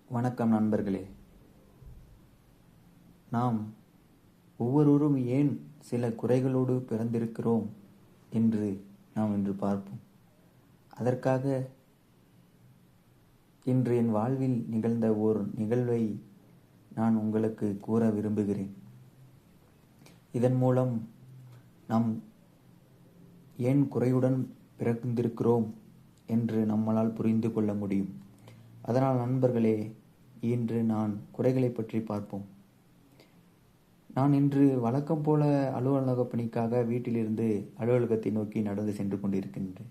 வணக்கம் நண்பர்களே. நாம் ஒவ்வொருவரும் ஏன் சில குறைகளோடு பிறந்திருக்கிறோம் என்று நாம் இன்று பார்ப்போம். அதற்காக இன்று என் வாழ்வில் நிகழ்ந்த ஓர் நிகழ்வை நான் உங்களுக்கு கூற விரும்புகிறேன். இதன் மூலம் நாம் ஏன் குறையுடன் பிறந்திருக்கிறோம் என்று நம்மால் புரிந்து கொள்ள முடியும். அதனால் நண்பர்களே, இன்று நான் குறைகளை பற்றி பார்ப்போம். நான் இன்று வழக்கம் போல அலுவலக பணிக்காக வீட்டிலிருந்து அலுவலகத்தை நோக்கி நடந்து சென்று கொண்டிருக்கின்றேன்.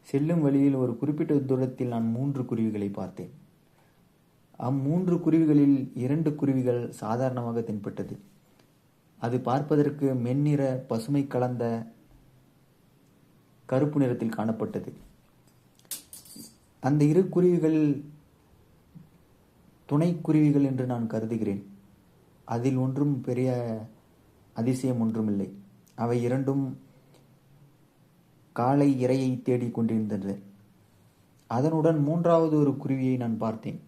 செல்லும் வழியில் ஒரு குறிப்பிட்ட தூரத்தில் நான் 3 குருவிகளை பார்த்தேன். 3 குருவிகளில் 2 குருவிகள் சாதாரணமாக தென்பட்டது. அது பார்ப்பதற்கு மென்னிற பசுமை கலந்த கருப்பு நிறத்தில் காணப்பட்டது. அந்த 2 குருவிகள் துணைக்குருவிகள் என்று நான் கருதுகிறேன். அதில் ஒன்றும் பெரிய அதிசயம் ஒன்றுமில்லை. அவை இரண்டும் காலை இரையை தேடிக் கொண்டிருந்தது. அதனுடன் 3வது ஒரு குருவியை நான் பார்த்தேன்.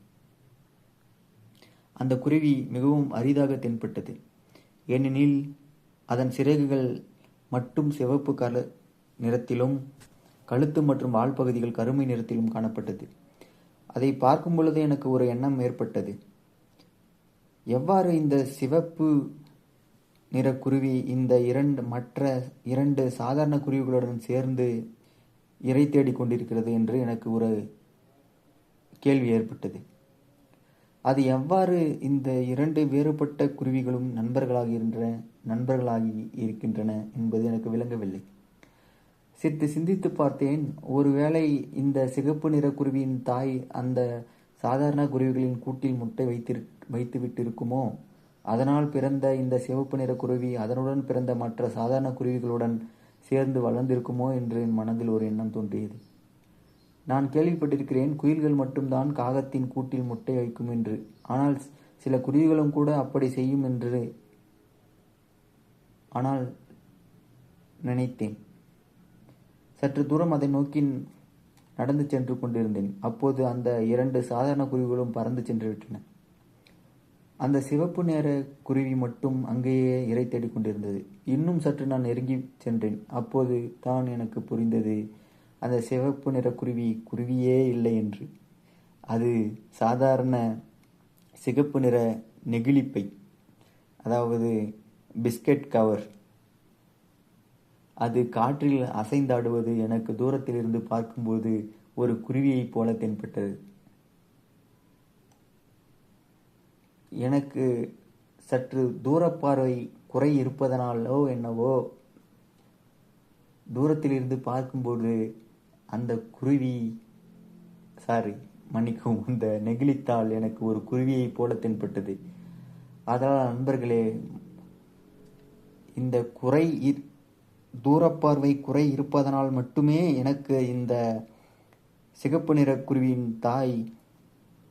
அந்த குருவி மிகவும் அரிதாக தென்பட்டது. ஏனெனில் அதன் சிறகுகள் மட்டும் சிவப்பு நிறத்திலும் கழுத்து மற்றும் வால் பகுதிகள் கருமை நிறத்திலும் காணப்பட்டது. அதை பார்க்கும் பொழுது எனக்கு ஒரு எண்ணம் ஏற்பட்டது. எவ்வாறு இந்த சிவப்பு நிற குருவி இந்த மற்ற 2 சாதாரண குருவிகளுடன் சேர்ந்து இரை தேடிக் கொண்டிருக்கிறது என்று எனக்கு ஒரு கேள்வி ஏற்பட்டது. அது எவ்வாறு இந்த 2 வேறுபட்ட குருவிகளும் நண்பர்களாகி இருக்கின்றன என்பது எனக்கு விளங்கவில்லை. சிறிது சிந்தித்து பார்த்தேன். ஒருவேளை இந்த சிகப்பு நிற குருவியின் தாய் அந்த சாதாரண குருவிகளின் கூட்டில் முட்டை வைத்து விட்டிருக்குமோ? அதனால் பிறந்த இந்த சிவப்பு நிற குருவி அதனுடன் பிறந்த மற்ற சாதாரண குருவிகளுடன் சேர்ந்து வளர்ந்திருக்குமோ என்று என் மனதில் ஒரு எண்ணம் தோன்றியது. நான் கேள்விப்பட்டிருக்கிறேன், குயில்கள் மட்டும்தான் காகத்தின் கூட்டில் முட்டை வைக்கும் என்று. ஆனால் சில குருவிகளும் கூட அப்படி செய்யும் என்று நினைத்தேன். சற்று தூரம் அதை நோக்கி நடந்து சென்று கொண்டிருந்தேன். அப்போது அந்த 2 சாதாரண குருவிகளும் பறந்து சென்று விட்டன. அந்த சிவப்பு நிற குருவி மட்டும் அங்கேயே இரை தேடிக் கொண்டிருந்தது. இன்னும் சற்று நான் நெருங்கி சென்றேன். அப்போது தான் எனக்கு புரிந்தது, அந்த சிவப்பு நிற குருவியே இல்லை என்று. அது சாதாரண சிகப்பு நிற நெகிழிப்பை, அதாவது பிஸ்கட் கவர். அது காற்றில் அசைந்தாடுவது எனக்கு தூரத்தில் இருந்து பார்க்கும்போது ஒரு குருவியைப் போல தென்பட்டது. எனக்கு சற்று தூரப்பார்வை குறை இருப்பதனாலோ என்னவோ, தூரத்தில் இருந்து பார்க்கும்போது அந்த அந்த நெகிழித்தாள் எனக்கு ஒரு குருவியைப் போல தென்பட்டது. அதனால் நண்பர்களே, இந்த தூரப்பார்வை குறை இருப்பதனால் மட்டுமே எனக்கு இந்த சிகப்பு நிற குருவியின் தாய்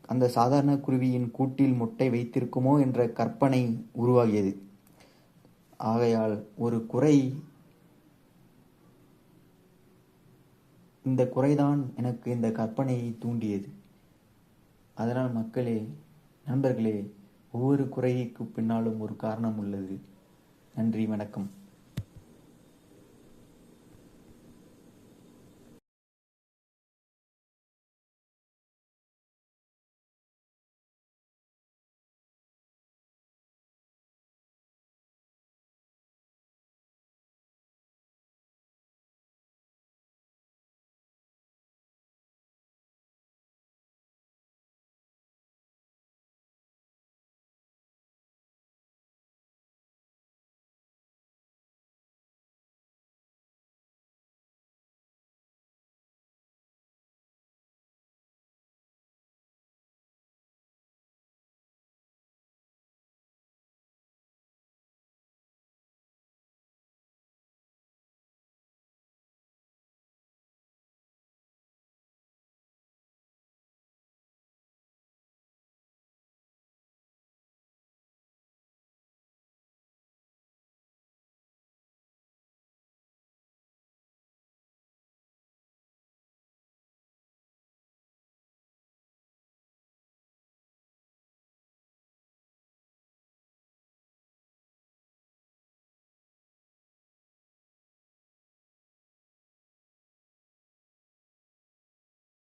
அந்த சாதாரண குருவியின் கூட்டில் முட்டை வைத்திருக்குமோ என்ற கற்பனை உருவாகியது. ஆகையால் இந்த குறைதான் எனக்கு இந்த கற்பனையை தூண்டியது. அதனால் நண்பர்களே, ஒவ்வொரு குறைக்கு பின்னாலும் ஒரு காரணம் உள்ளது. நன்றி, வணக்கம்.